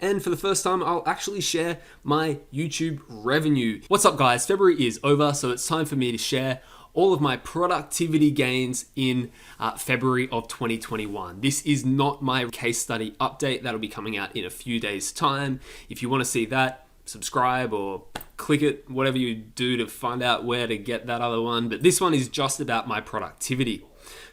And for the first time, I'll actually share my YouTube revenue. What's up, guys? February is over, so it's time for me to share all of my productivity gains in February of 2021. This is not my case study update. That'll be coming out in a few days' time. If you want to see that, subscribe or click it, whatever you do to find out where to get that other one. But this one is just about my productivity.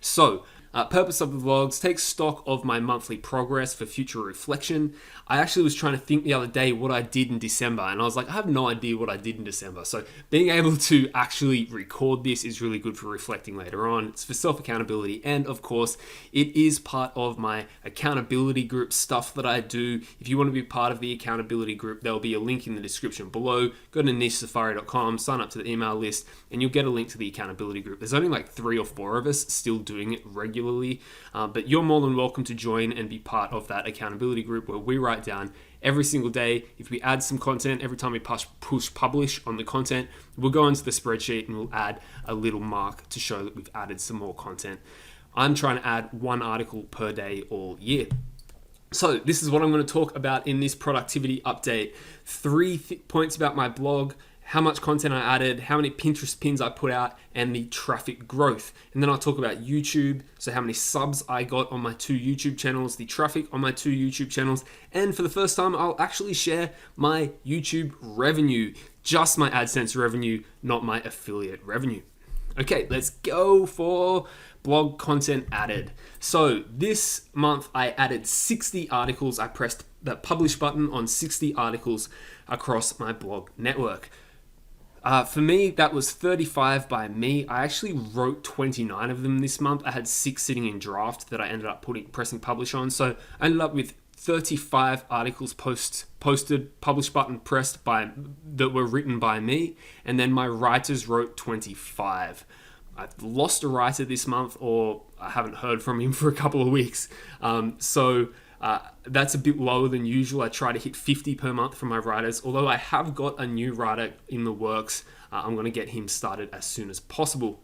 So, purpose of the vlogs, take stock of my monthly progress for future reflection. I actually was trying to think the other day what I did in December, and I was like, I have no idea what I did in December. So being able to actually record this is really good for reflecting later on. It's for self-accountability, and of course, it is part of my accountability group stuff that I do. If you want to be part of the accountability group, there'll be a link in the description below. Go to nichesafari.com, sign up to the email list, and you'll get a link to the accountability group. There's only like 3 or 4 of us still doing it regularly, but you're more than welcome to join and be part of that accountability group where we write down every single day. If we add some content, every time we push publish on the content, we'll go into the spreadsheet and we'll add a little mark to show that we've added some more content. I'm trying to add 1 article per day all year. So this is what I'm going to talk about in this productivity update. 3 points about my blog, how much content I added, how many Pinterest pins I put out, and the traffic growth. And then I'll talk about YouTube, so how many subs I got on my 2 YouTube channels, the traffic on my 2 YouTube channels, and for the first time, I'll actually share my YouTube revenue, just my AdSense revenue, not my affiliate revenue. Okay, let's go for blog content added. So this month I added 60 articles. I pressed the publish button on 60 articles across my blog network. For me, that was 35 by me. I actually wrote 29 of them this month. I had 6 sitting in draft that I ended up pressing publish on. So I ended up with 35 articles posted, publish button pressed that were written by me. And then my writers wrote 25. I've lost a writer this month, or I haven't heard from him for a couple of weeks. That's a bit lower than usual. I try to hit 50 per month from my writers, although I have got a new writer in the works. I'm going to get him started as soon as possible.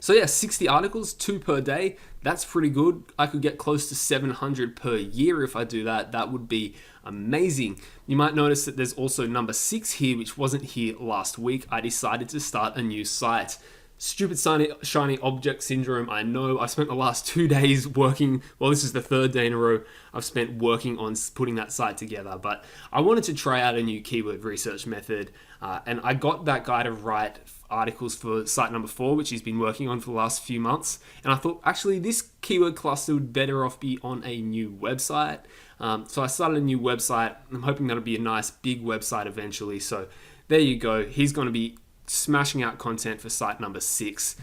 So yeah, 60 articles, 2 per day. That's pretty good. I could get close to 700 per year if I do that. That would be amazing. You might notice that there's also number 6 here, which wasn't here last week. I decided to start a new site. Stupid shiny object syndrome, I know. I spent the last 2 days working, well, this is the 3rd day in a row I've spent working on putting that site together, but I wanted to try out a new keyword research method, and I got that guy to write articles for site number 4, which he's been working on for the last few months, and I thought, actually, this keyword cluster would better off be on a new website. So I started a new website. I'm hoping that'll be a nice big website eventually, so there you go. He's going to be smashing out content for site number 6.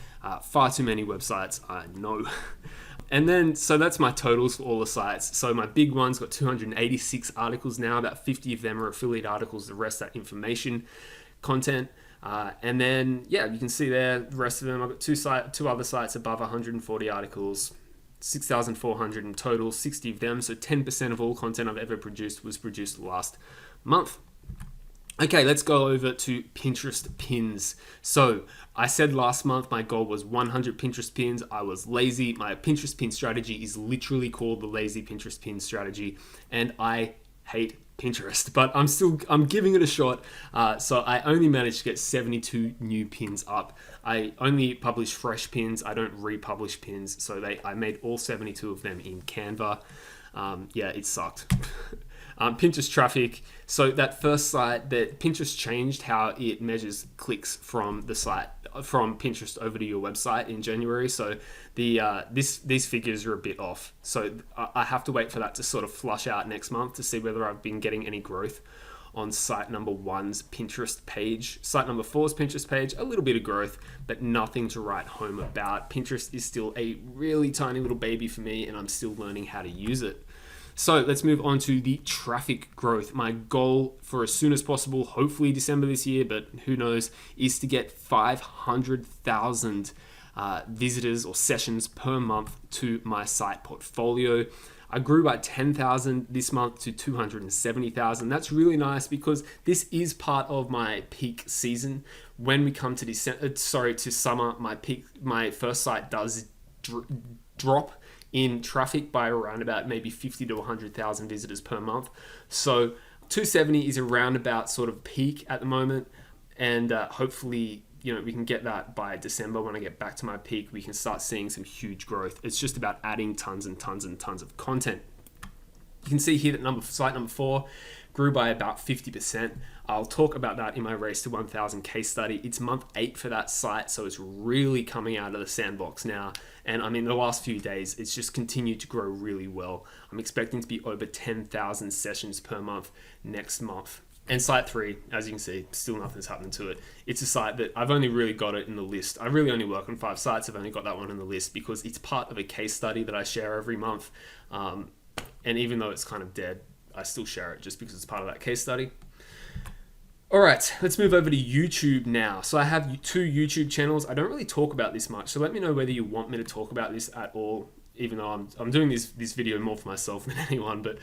Far too many websites, I know. And then, so that's my totals for all the sites. So my big one's got 286 articles now. About 50 of them are affiliate articles. The rest are information content. And then, yeah, you can see there, the rest of them, I've got 2 other sites above 140 articles, 6,400 in total, 60 of them. So 10% of all content I've ever produced was produced last month. Okay, let's go over to Pinterest pins. So I said last month my goal was 100 Pinterest pins. I was lazy. My Pinterest pin strategy is literally called the lazy Pinterest pin strategy, and I hate Pinterest, but I'm giving it a shot. So I only managed to get 72 new pins up. I only publish fresh pins. I don't republish pins. So I made all 72 of them in Canva. Yeah, it sucked. Pinterest traffic. So that first site, that Pinterest changed how it measures clicks from the site, from Pinterest over to your website in January. So these figures are a bit off. So I have to wait for that to sort of flush out next month to see whether I've been getting any growth on site number 1's Pinterest page. Site number 4's Pinterest page, a little bit of growth, but nothing to write home about. Pinterest is still a really tiny little baby for me, and I'm still learning how to use it. So let's move on to the traffic growth. My goal for as soon as possible, hopefully December this year, but who knows, is to get 500,000 visitors or sessions per month to my site portfolio. I grew by 10,000 this month to 270,000. That's really nice because this is part of my peak season. When we come to summer, my first site does drop in traffic by around about maybe 50 to 100,000 visitors per month. So 270 is around about sort of peak at the moment, and hopefully we can get that by December. When I get back to my peak, we can start seeing some huge growth. It's just about adding tons and tons and tons of content. You can see here that site number 4 grew by about 50%. I'll talk about that in my Race to 1,000 case study. It's month 8 for that site, so it's really coming out of the sandbox now. And I mean, the last few days, it's just continued to grow really well. I'm expecting to be over 10,000 sessions per month next month. And site 3, as you can see, still nothing's happened to it. It's a site that I've only really got it in the list. I really only work on 5 sites. I've only got that one in the list because it's part of a case study that I share every month. And even though it's kind of dead, I still share it just because it's part of that case study. All right, let's move over to YouTube now. So I have 2 YouTube channels. I don't really talk about this much, so let me know whether you want me to talk about this at all, even though I'm doing this video more for myself than anyone. But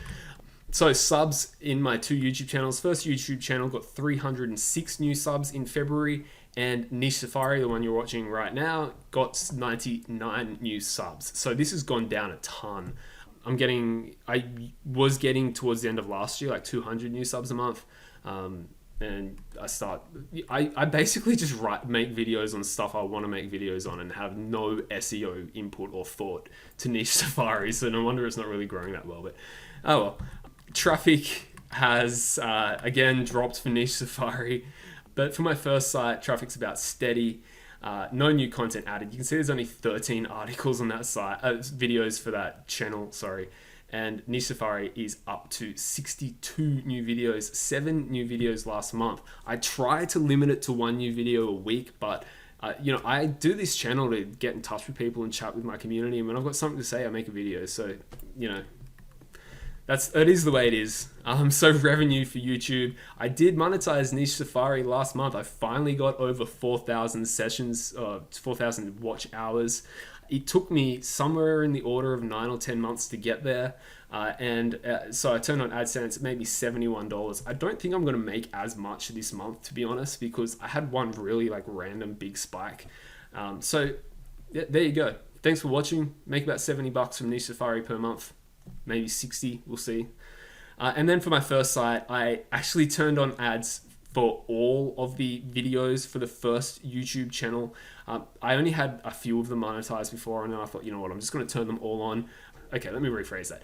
so subs in my 2 YouTube channels. First YouTube channel got 306 new subs in February, and Niche Safari, the one you're watching right now, got 99 new subs. So this has gone down a ton. I was getting towards the end of last year, like 200 new subs a month. And I basically just make videos on stuff I want to make videos on and have no SEO input or thought to Niche Safari. So no wonder it's not really growing that well, but oh well. Traffic has, again, dropped for Niche Safari. But for my first site, traffic's about steady. No new content added. You can see there's only 13 articles on that site, videos for that channel, sorry. And Niche Safari is up to 62 new videos, 7 new videos last month. I try to limit it to 1 new video a week, but I do this channel to get in touch with people and chat with my community. And when I've got something to say, I make a video. So, it is the way it is. So revenue for YouTube. I did monetize Niche Safari last month. I finally got over 4,000 sessions, 4,000 watch hours. It took me somewhere in the order of 9 or 10 months to get there. So I turned on AdSense, maybe $71. I don't think I'm going to make as much this month, to be honest, because I had one really random big spike. So yeah, there you go. Thanks for watching. Make about $70 from Niche Safari per month. Maybe 60, we'll see. And then for my first site, I actually turned on ads for all of the videos for the first YouTube channel. I only had a few of them monetized before, and then I thought, you know what, I'm just going to turn them all on. Okay, let me rephrase that.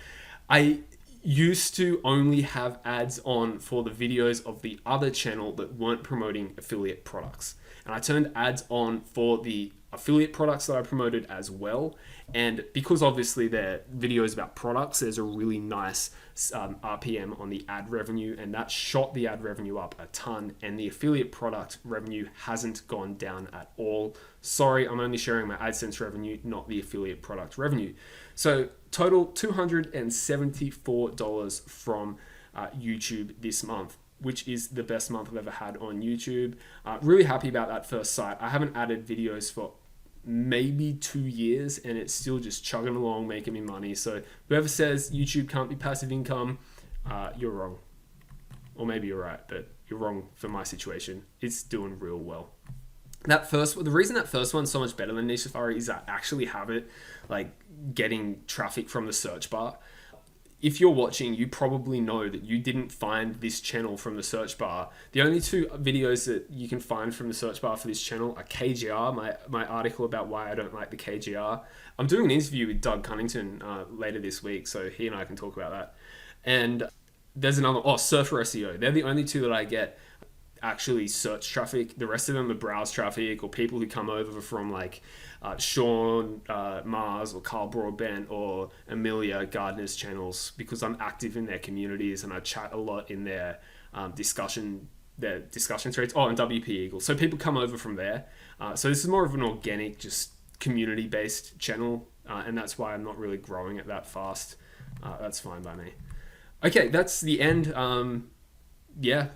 I used to only have ads on for the videos of the other channel that weren't promoting affiliate products. And I turned ads on for the affiliate products that I promoted as well. And because obviously they're videos about products, there's a really nice RPM on the ad revenue, and that shot the ad revenue up a ton, and the affiliate product revenue hasn't gone down at all. Sorry, I'm only sharing my AdSense revenue, not the affiliate product revenue. So total $274 from YouTube this month, which is the best month I've ever had on YouTube. Really happy about that first site. I haven't added videos for maybe 2 years, and it's still just chugging along, making me money. So whoever says YouTube can't be passive income, you're wrong. Or maybe you're right, but you're wrong for my situation. It's doing real well. The reason that first one's so much better than Niche Safari is I actually have it getting traffic from the search bar. If you're watching, you probably know that you didn't find this channel from the search bar. The only 2 videos that you can find from the search bar for this channel are KGR, my article about why I don't like the KGR. I'm doing an interview with Doug Cunnington later this week, so he and I can talk about that. And there's another, Surfer SEO. They're the only 2 that I get actually search traffic. The rest of them are browse traffic, or people who come over from Sean Mars or Carl Broadbent or Amelia Gardner's channels, because I'm active in their communities and I chat a lot in their discussion threads. And WP Eagle. So people come over from there. So this is more of an organic, just community-based channel, and that's why I'm not really growing it that fast. That's fine by me. Okay, that's the end. Yeah.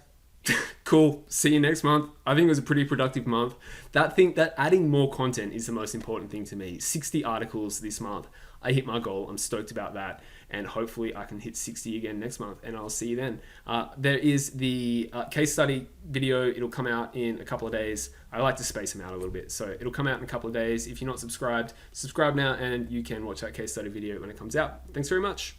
Cool. See you next month. I think it was a pretty productive month. That adding more content is the most important thing to me. 60 articles this month. I hit my goal. I'm stoked about that. And hopefully I can hit 60 again next month, and I'll see you then. There is the case study video. It'll come out in a couple of days. I like to space them out a little bit. So it'll come out in a couple of days. If you're not subscribed, subscribe now, and you can watch that case study video when it comes out. Thanks very much.